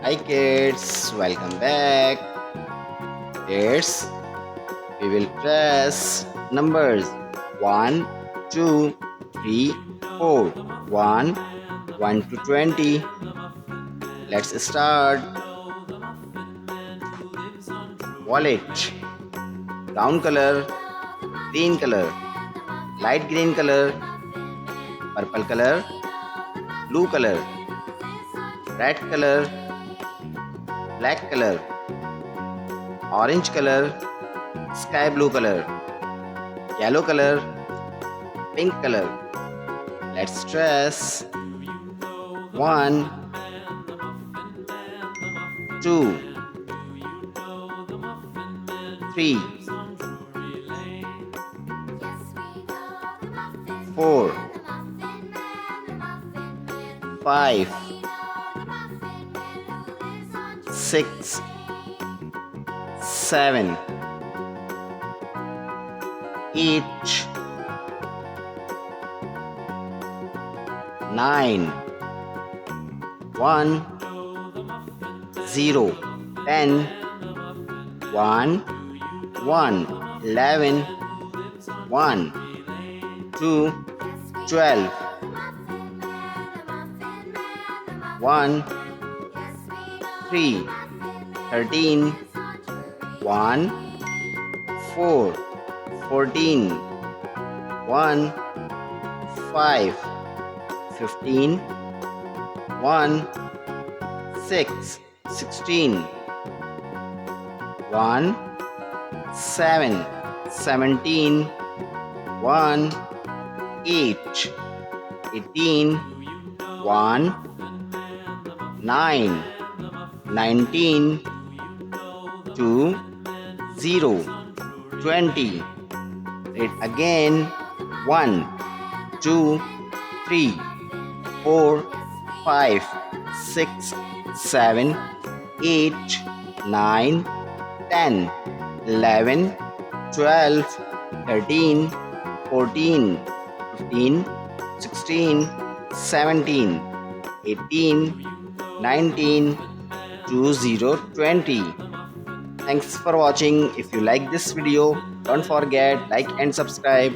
Hi kids, welcome back. Kids, we will press numbers 1, 2, 3, 4. 1, 1 to 20. Let's start. Wallet. Brown color, green color, light green color, purple color, blue color, red color, black color, orange color, sky blue color, yellow color, pink color. Let's trace 1, 2, 3, 4, 5, 6, 7, 8, 9, 1, 0, 10, 1, 1, 11, 1, 2, 12, 1, 3, 13, 1, 4, 14, 1, 5, 15, 1, 6, 16, 1, 7, 17, 1, 8, 18, 1, 9, 19, 2, 0, 20. Read again. 1, 2, 3, 4, 5, 6, 7, 8, 9, 10, 11, 12, 13, 14, 15, 16, 17, 18, 19, 20, 20. Thanks for watching. If you like this video, don't forget like and subscribe.